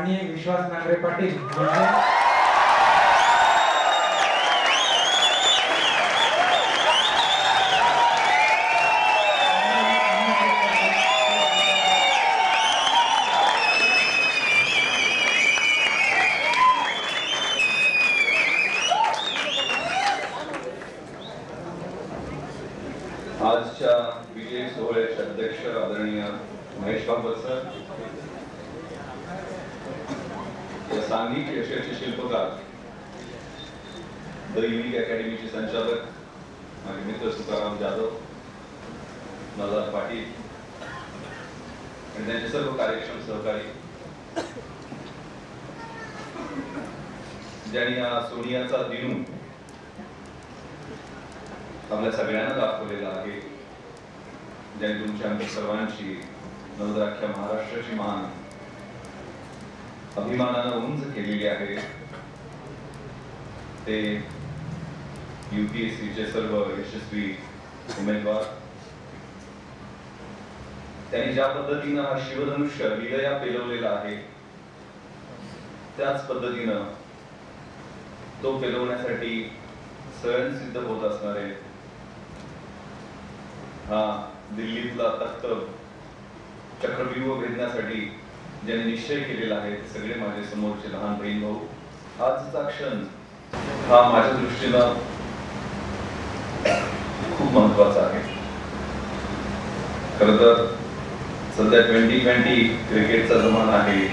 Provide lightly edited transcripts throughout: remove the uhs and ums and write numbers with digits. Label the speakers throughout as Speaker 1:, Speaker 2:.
Speaker 1: आणि विश्वास नांगरे पाटील
Speaker 2: आजच्या विजय सोहळ्याचे अध्यक्ष आदरणीय महेश भागवत सर, या सांघिक यशाचे शिल्पकार द युनिक अकॅडमीचे संचालक माझे मित्र तुकाराम जाधव, नवनाथ पाटील आणि त्यांचे सर्व कार्यक्षम सहकारी, ज्यांनी हा सोनियाचा दिनू आपल्या सगळ्यांना दाखवलेला आहे, ज्यांनी तुमच्या आमच्या सर्वांची नवराख्या महाराष्ट्राची मान अभिमानानं उंच केलेली आहे, ते UPSCचे सर्व यशस्वी उमेदवार, त्यांनी ज्या पद्धतीनं हा शिवधनुष्य विलया पेलवलेला आहे त्याच पद्धतीनं तो पेलवण्यासाठी स्वयंसिद्ध होत असणारे हा दिल्लीतला तख्त चक्रव्यूह भेदण्यासाठी ज्यांनी निश्चय केलेला आहे ते सगळे माझे समोरचे लहान बहीण भाऊ. आजचा क्षण हा माझ्या दृष्टीनं खूप महत्वाचा आहे. खरं तर सध्या 2020 क्रिकेटचा जमाना आहे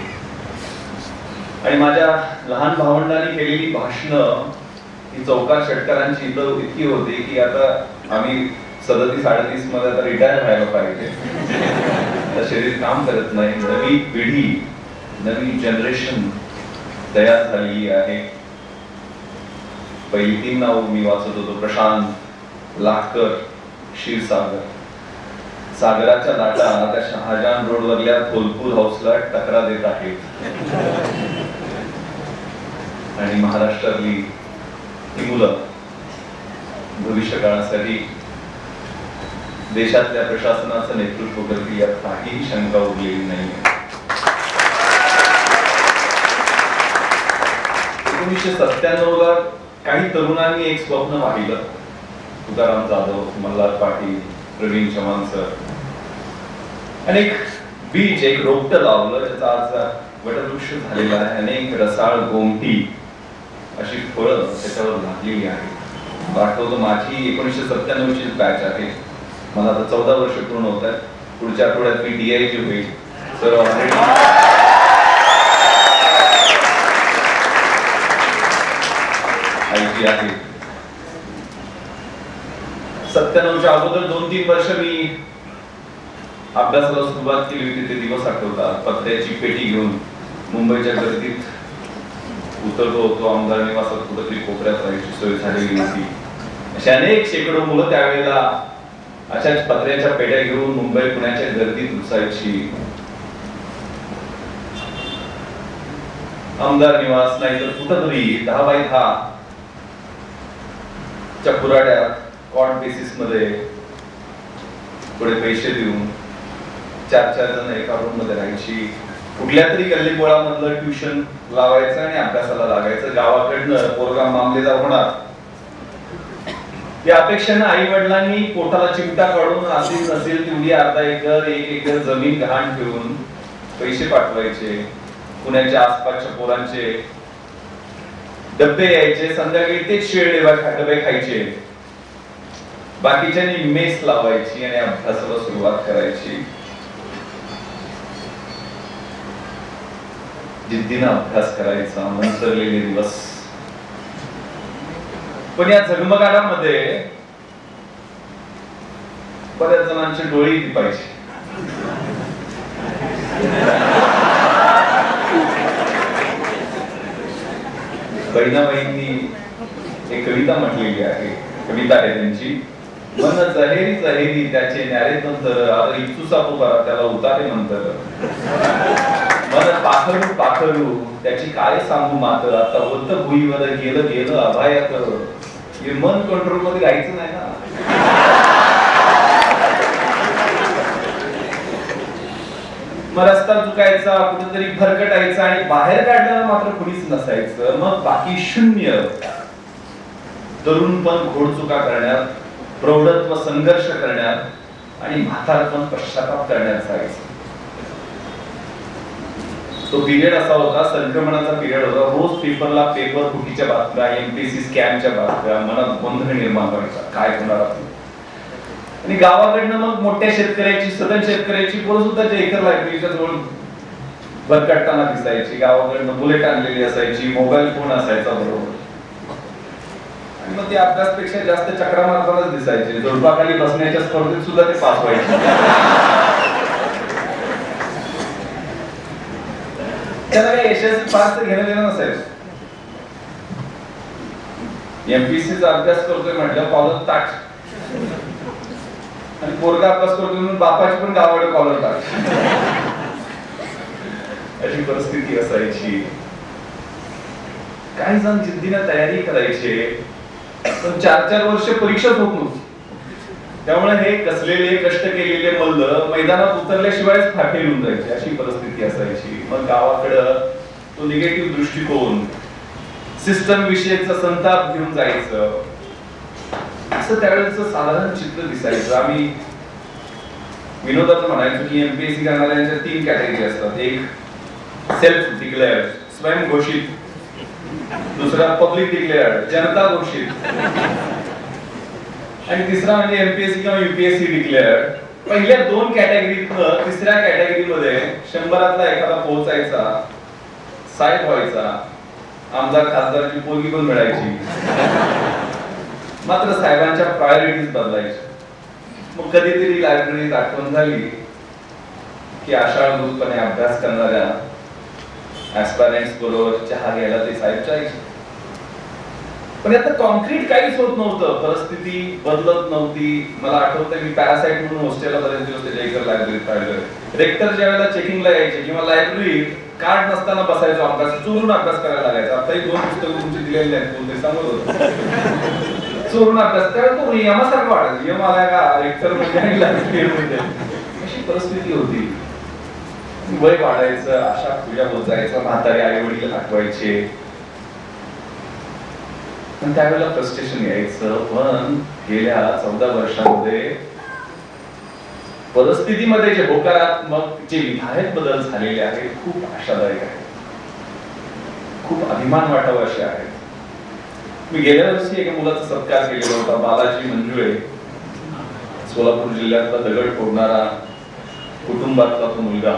Speaker 2: आणि माझ्या लहान भावंडांनी केलेली भाषणं ही चौकार षटकारांची इतकी होती की आता आम्ही 37-38 मध्ये आता रिटायर व्हायला पाहिजे. शरीर काम करत नाही. नवी पिढी, नवी जनरेशन तयार झालेली आहे. पहिली 3 नाव मी वाचत होतो: प्रशांत, लाखकर, क्षीरसागर. सागराच्या लाटा आता शहाजहान रोड वरल्या फुलपूर हाऊसला टकरा देत आहेत आणि महाराष्ट्रातली ही मुलं भविष्य काळासाठी देशातल्या प्रशासनाचं नेतृत्व करतील यात काहीही शंका उरलेली नाही. 1997 ला काही तरुणांनी एक स्वप्न पाहिलं. तुकाराम जाधव, मल्हार पाटील, प्रवीण चव्हाण सर, अनेक बीज एक रोपटं लावलं ज्याचा आज वटवृक्ष झालेला आहे. अनेक रसाळ गोमटी अशी फळं त्याच्यावर लागलेली आहेत. आठवतं माझी 1997 ची बॅच आहे. मला आता 14 वर्ष पूर्ण होत आहेत. पुढच्या आठवड्यात मी DIG होईल. सर ऑलरेडी IG आहे. 97 च्या अगोदर 2-3 वर्ष मी अभ्यासाला सुरुवात केली होती. ते दिवस आठवतात. पत्र्याची पेटी घेऊन मुंबईच्या गर्दीत उतरलो होतो. आमदार निवासात कुठेतरी कोपऱ्यात राहायची सोय झालेली होती. अशी अनेक शेकडो मुलं त्यावेळेला अशाच पत्र्याच्या पेट्या घेऊन मुंबई पुण्याच्या गर्दीत घुसायची. आमदार निवास नाही तर कुठंतरी 10x10 च्या कुराड्यात कॉट बेसिस मध्ये थोडे पैसे देऊन 4-4 जण एका रूम मध्ये राहायची. कुठल्या तरी गल्लीबोळामधलं ट्युशन लावायचं आणि अभ्यासाला लागायचं. गावाकडनं पोरगा मामलेदार होणार या अपेक्षेनं आई वडिलांनी पोटाला चिमटा काढून असेल नसेल तेवढी अर्धा एकर 1 एकर जमीन गहाण ठेवून पैसे पाठवायचे. पुण्याच्या आसपासच्या पोरांचे डब्बे यायचे. संध्याकाळी तेच शिळे डबे खायचे. बाकीच्यांनी मेस लावायची आणि अभ्यासाला सुरुवात करायची. जिद्दीनं अभ्यास करायचा. मंत्रलेले दिवस. पण या झगमगाटामध्ये बऱ्याच जणांचे डोळे दिपायचे. बहिणाबाईंनी एक कविता म्हटलेली आहे. कविता आहे त्यांची: मन जहेरी जहेरी त्याचे न्यारे नंतर आता इचूचा पुकारा त्याला उतारे नंतर. मन पाखरू पाखरू त्याची काय सांगू मात्र आता होत भुईवर गेलं गेलं अभायात. हे मन कंट्रोल मध्ये राहायचं नाही ना. मग रस्ता चुकायचा, कुठेतरी भरकटायचा आणि बाहेर काढल्यावर मात्र कुणीच नसायचं. मग बाकी शून्य. तरुणपण घोडचुका करण्यात, प्रौढत्व संघर्ष करण्यात आणि म्हातारपण पश्चाताप करण्यात जायचं. तो पिरियड असा होता, संक्रमणाचा पिरियड होता. रोज पेपरला पेपर फुटीच्या बातम्या, एमपीएससी स्कॅमच्या बातम्या, मनात गोंधळ निर्माण व्हायचा, काय होणार आपलं. आणि गावाकडनं मग मोठ्या शेतकऱ्याची, सदन शेतकऱ्याची पोरं सुद्धा एकर लायब्ररीच्या जवळ भरकटताना दिसायची. गावाकडनं बुलेट आणलेली असायची, मोबाईल फोन असायचा बरोबर. आणि मग ते अभ्यासपेक्षा जास्त चक्रा मारतानाच दिसायचे. झुडपाखाली बसण्याच्या स्पर्धेत सुद्धा ते पास व्हायचे. त्याला काही यशाची फारच घेणं देणं नसायचं. एमपीसीचा अभ्यास करतोय म्हटलं कॉलर ताट, आणि पोरगा अभ्यास करतोय म्हणून बापाची पण गावाकडे कॉलर ताट, अशी परिस्थिती असायची. काही जण जिद्दीने तयारी करायचे, पण 4-4 वर्ष परीक्षाच होत नव्हती. त्यामुळे हे कसलेले कष्ट केलेले मल्ल मैदानात उतरल्याशिवाय फेलून जायचे, अशी परिस्थिती असायची. मग गावाकडं तो निगेटिव्ह दृष्टिकोन, सिस्टम विषयीचा संताप घेऊन जायचं, असं त्यावेळेचं साधारण चित्र दिसायचं. आम्ही विनोदाचं म्हणायचो की एमपीएससी करणाऱ्यांच्या 3 कॅटेगरी असतात. एक सेल्फ डिक्लेअर्ड, स्वयंघोषित. दुसरा पब्लिक डिक्लेअर्ड, जनता घोषित. आणि तिसरा म्हणजे एमपीएससी किंवा युपीएससी डिक्लेअर्ड. पहिल्या 2 कॅटेगरीतनं तिसऱ्या कॅटेगरीमध्ये 100तला एखादा पोहोचायचा, साहेब व्हायचा, आमदार खासदारची पोरगी पण मिळायची. मात्र साहेबांच्या प्रायोरिटीज बदलायच्या. मग कधीतरी लायब्ररीत आठवण झाली की आषाढभूतपणे अभ्यास करणाऱ्या ऍस्पायरंट्स बरोबर चहा घ्यायला ते साहेब जायचे. पण आता कॉन्क्रीट काहीच होत नव्हतं, परिस्थिती बदलत नव्हती. मला आठवतं मी पॅरासाइट म्हणून हॉस्टेलला बरेच दिवस त्याच्या एकर लायब्ररीत राहिलोय. रेक्टर ज्या वेळेला चेकिंगला यायचे किंवा लायब्ररीत कार्ड नसताना बसायचो, अभ्यास चोरून अभ्यास करायला लागायचा. आताही 2 पुस्तकं तुमची दिलेली आहेत, कोणते सांगत होतो. चोरून अभ्यास, त्यावेळेला तो नियमासारखं वाटायचं, नियम आलाय का रेक्टर म्हणजे आणि लायब्ररी म्हणजे, अशी परिस्थिती होती. वय वाढायचं, आशा पूजा होत जायचं, म्हातारे आई वडील आठवायचे. पण त्यावेळेला फ्रस्ट्रेशन यायचं. पण गेल्या 14 वर्षांमध्ये परिस्थितीमध्ये जे होकारात्मक, जे विधायक बदल झालेले आहेत, खूप आशादायक आहेत, खूप अभिमान वाटावा असे आहेत. मी गेल्या वर्षी एका मुलाचा सत्कार केलेला होता, बालाजी मंजुळे, सोलापूर जिल्ह्यातला दगड फोडणारा कुटुंबातला तो मुलगा.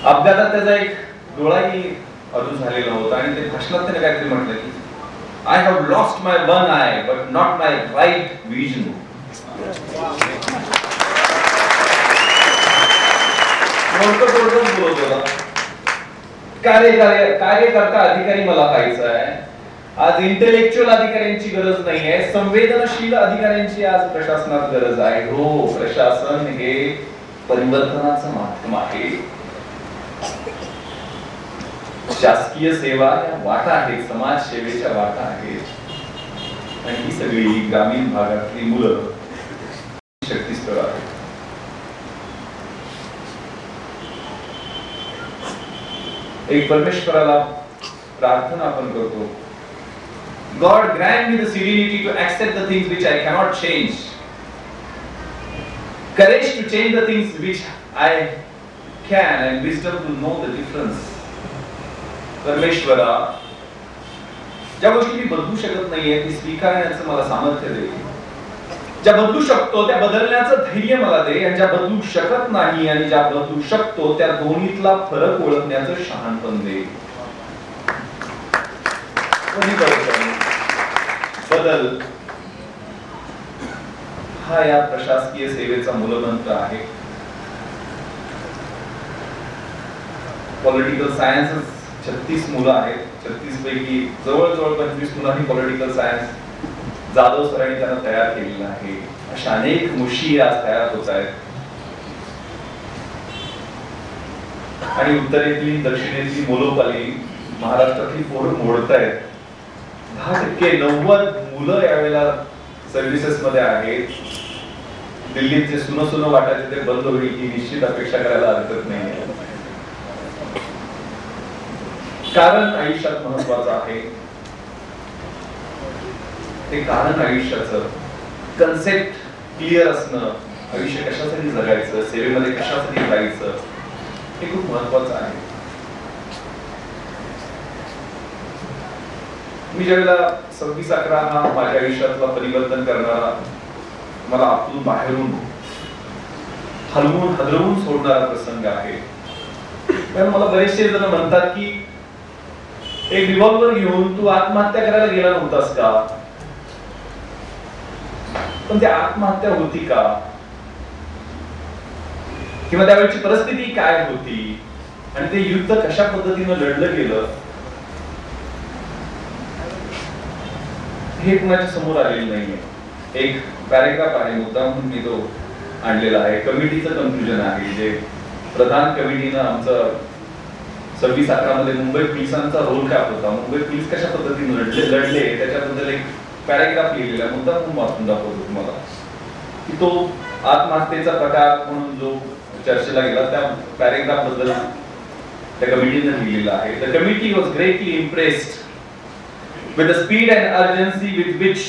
Speaker 2: अपघातात त्याचा एक डोळाही अधू झालेला होता आणि ते भाषणात त्याने काहीतरी म्हटलं की I have lost my one eye but not my right vision. कार्यकर्ता अधिकारी मला पाहिजे आहे. आज इंटेलेक्च्युअल अधिकाऱ्यांची गरज नाही आहे, संवेदनशील अधिकाऱ्यांची आज प्रशासनात गरज आहे. हो, प्रशासन हे परिवर्तनाचं माध्यम आहे. शासकीय सेवा या वाटा आहेत, समाज सेवेच्या वाटा आहेत. आणि ही सगळी ग्रामीण भागातली मुलं शक्तीस्थळ आहेत. एक परमेश्वराला प्रार्थना आपण करतो, God grant me the serenity to accept the things which I cannot change, courage to change the things which I can, and wisdom to know the difference. परमेश्वरा, ज्या गोष्टी मी बदलू शकत नाहीये ती स्वीकारण्याचं मला सामर्थ्य दे. ज्या बदलू शकतो त्या बदलण्याचं धैर्य मला दे, आणि ज्या बदलू शकत नाही आणि ज्या बदलू शकतो त्या दोन्हीतला फरक ओळखण्याचं शहाणपण दे. बदल हा या प्रशासकीय सेवेचा मूलमंत्र आहे. पॉलिटिकल सायन्स 36 मुलं आहेत. 36 पैकी जवळजवळ 25 मुलांनी पॉलिटिकल सायन्स जाधव सरांनी त्यांना तयार केलेलं आहे. अशा अनेक मुशी आज तयार होत आहेत. आणि उत्तरेतली, दक्षिणेतली, मोलोपाली, महाराष्ट्रातली पोरं मोडत आहेत. 10% 90 मुलं यावेळेला सर्व्हिसेस मध्ये आहेत. दिल्लीत जे सुनं सुनं वाटायचे ते बंद होईल ही निश्चित अपेक्षा करायला हरकत नाही. कारण आयुष्यात महत्वाचं आहे. ते कारण आयुष्याचं कन्सेप्ट क्लिअर असणं, आयुष्य कशासाठी जगायचं, सेवेमध्ये कशासाठी राहायचं, हे खूप महत्वाचं आहे. मी ज्यावेळेला 26/11 हा माझ्या आयुष्यातला परिवर्तन करणारा, मला आतून बाहेरून हलवून हलवून सोडणारा प्रसंग आहे. कारण मला बरेचसे जण म्हणतात की एक रिव्हॉल्वर घेऊन तू आत्महत्या करायला गेला नव्हतास का? पण ती आत्महत्या होती का? किंवा त्यावेळची परिस्थिती काय होती आणि ते युद्ध कशा पद्धतीनं लढलं गेलं हे कुणाच्या समोर आलेलं नाहीये. एक पॅरेग्राफ आहे, मुद्दाम म्हणून मी तो आणलेला आहे. कमिटीचं कन्क्लुजन आहे, जे प्रधान कमिटीनं आमचं 26/11 मध्ये मुंबई पोलिसांचा रोल काय होता, मुंबई पोलीस कशा पद्धतीने लढले त्याच्याबद्दल एक पॅरेग्राफ लिहिलेला, मुद्दाम म्हणून वाचून दाखवतो तुम्हाला की तो आत्महत्येचा प्रकार म्हणून जो चर्चेला गेला त्या पॅरेग्राफ बद्दल त्या कमिटीने लिहिलेला आहे. The committee was greatly impressed with the speed and urgency with which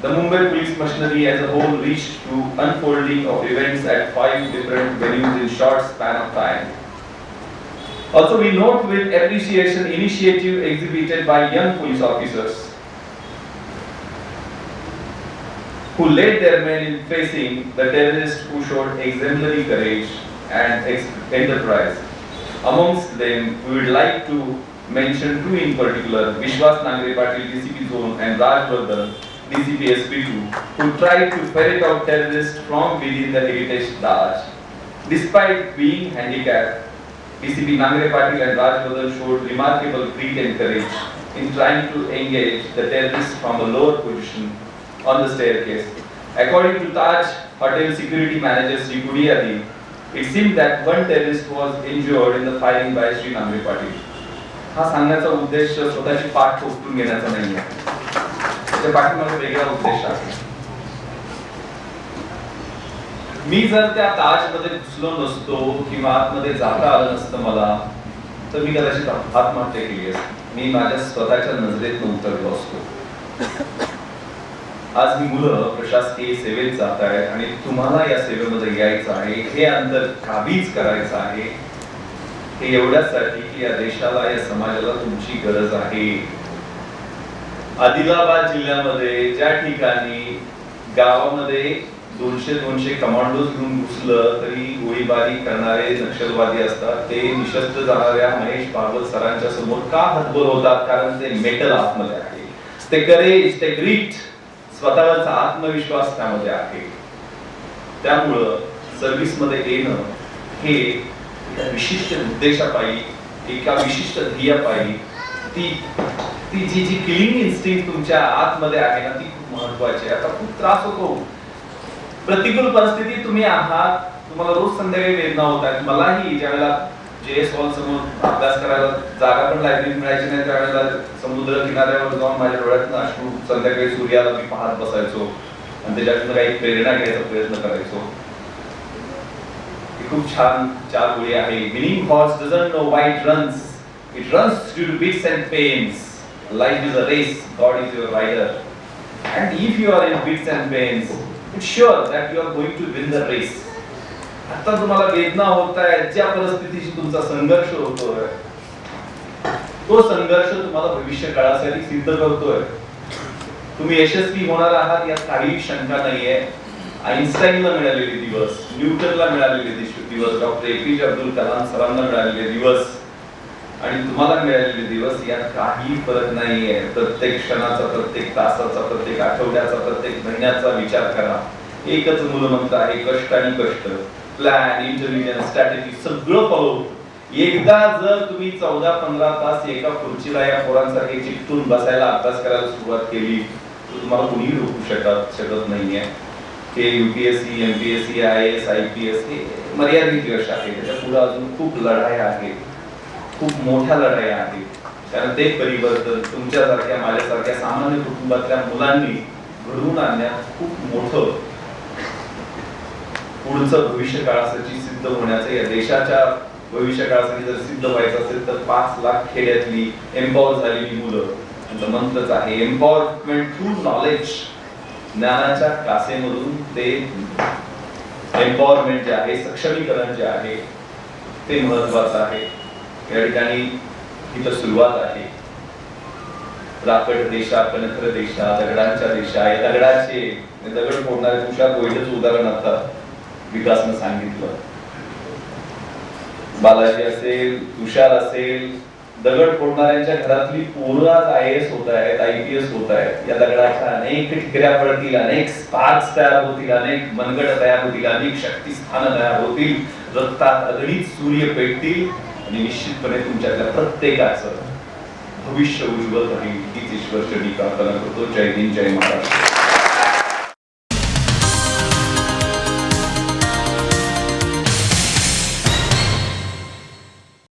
Speaker 2: the Mumbai police machinery as a whole reached to unfolding of events at 5 different venues in short span of time. Also, we note with appreciation initiative exhibited by young police officers who led their men in facing the terrorists who showed exemplary courage and enterprise. Amongst them, we would like to mention two in particular: Vishwas Nangre Patil, DCP Zone, and Raj Vardhan, DCP SP2, who tried to ferret out terrorists from within the Heritage Raj. Despite being handicapped, DCP Nangre Patil and Raj Vardhan showed remarkable grit and courage in trying to engage the terrorists from a lower position on the staircase. According to Taj Hotel security manager Sri Kudiyadi, it seemed that one terrorist was injured in the firing by Sri Nangre Patil. हा सांगण्याचा उद्देश स्वतःची पाठ ठोकून घेण्याचा नाहीये, त्याच्या पाठीमागे वेगळा उद्देश आहे. मी जर त्या ताजमध्ये घुसलो नसतो किंवा आतमध्ये जाता आलं नसतं मला, तर मी कदाचित आत्महत्या केली असती. मी माझ्या स्वतःच्या नजरेत उतरलो असतो. आज ही मुलं प्रशासकीय सेवेत जात आहेत आणि तुम्हाला या सेवेमध्ये यायचं आहे, हे अंतर काबीज करायचं आहे. हे एवढ्यासाठी की या देशाला, या समाजाला तुमची गरज आहे. आदिलाबाद जिल्ह्यामध्ये ज्या ठिकाणी गावामध्ये 200 कमांडोज घेऊन घुसलं तरी गोळीबारी करणारे नक्षलवादी असतात, ते निशस्त्र जाणाऱ्या महेश भागवत सरांच्या समोर का हतबल होतात? कारण ते मेटल आतमध्ये आहे, ते करेज, ते ग्रीट, स्वतःचा आत्मविश्वास त्यामध्ये आहे. त्यामुळं सर्व्हिस मध्ये येणं हे एका विशिष्ट उद्देशापायी, एका विशिष्ट ध्येयापायी, ती जी किलिंग इन्स्टिंक्ट तुमच्या आतमध्ये आहे ना, ती खूप महत्वाची आहे. आता खूप त्रास होतो, प्रतिकूल परिस्थिती तुम्ही आहात, तुम्हाला रोज संध्याकाळी वेदना होत आहेत. मलाही ज्यावेळेला JS हॉल समोर अभ्यास करायला जागा पण लायब्ररीत मिळायची नाही, त्यावेळेला समुद्र किनाऱ्यावर जाऊन माझ्या डोळ्यातून अश्रू, संध्याकाळी सूर्याला मी पाहत बसायचो आणि त्याच्यातून काही प्रेरणा घ्यायचा प्रयत्न करायचो. खूप छान 4 ओळी आहे. Winning horse doesn't know why it runs. It runs due to bits and pains. Life is a race. God is your rider. And if you are in bits and pains, it's sure that you are going to win the race. आता तुम्हाला वेदना होत आहे, ज्या परिस्थितीशी तुमचा संघर्ष होतोय, तो संघर्ष तुम्हाला भविष्य काळासाठी सिद्ध करतोय. तुम्ही यशस्वी होणार आहात यात काही शंका नाहीये. आइन्स्टाईनला मिळालेले दिवस, न्यूटनला मिळालेले दिवस, डॉक्टर APJ अब्दुल कलाम सरांना मिळालेले दिवस आणि तुम्हाला मिळालेले दिवस यात काही फरक नाहीये. प्रत्येक क्षणाचा, प्रत्येक तासाचा, प्रत्येक आठवड्याचा, प्रत्येक महिन्याचा विचार करा. एकच मूलमंत्र आहे, कष्ट आणि कष्ट. प्लॅन, इंटेलिजन्स, स्ट्रॅटेजी सगळं फॉलो. एकदा जर तुम्ही 14-15 तास एका खुर्चीला या पोरांसारखे चिकटून बसायला अभ्यास करायला सुरुवात केली, तर तुम्हाला कोणीही रोखू शकत नाहीये. हे UPSC, MPSC, IAS, IPS हे मर्यादित यश आहे. त्याच्या पुढे अजून खूप लढाया आहेत, खूप मोठ्या लढाया आहेत. कारण ते परिवर्तन तुमच्यासारख्या, माझ्यासारख्या सामान्य कुटुंबातल्या मुलांनी घडवून आणण्यात खूप मोठं पुढचं भविष्य काळासाठी सिद्ध होण्याचं, या देशाच्या भविष्य काळासाठी जर सिद्ध व्हायचं असेल तर 5 लाख खेड्यातली एम्पॉवर झालेली मुलं, त्यांचा मंत्रच आहे एम्पॉवरमेंट थ्रू नॉलेज. ज्ञानाच्या क्लासेमधून ते एम्पॉवरमेंट जे आहे, सक्षमीकरण जे आहे ते महत्वाचं आहे. या ठिकाणी इथं सुरुवात आहे. राकट देशा, कणखर देशा, दगडांच्या देशा, या दगडाचे दगड फोडणारे तुषार कोयतेचं उदाहरण आता विकासनं सांगितलं. बालाजी असेल, तुषार असेल, दगड फोडणाऱ्यांच्या घरातली पोरं आज IAS होत आहेत, IPS होत आहेत. या दगडाच्या अनेक ठिकऱ्या पडतील, अनेक स्पार्क्स तयार होतील, अनेक मनगट तयार होतील, अनेक शक्तिस्थानं तयार होतील, रक्तात अगणित सूर्य पेटतील आणि निश्चितपणे तुमच्यातल्या प्रत्येकाचं भविष्य उज्ज्वल राहील हीच ईश्वर चरणी प्रार्थना करतो. जय हिंद, जय महाराष्ट्र.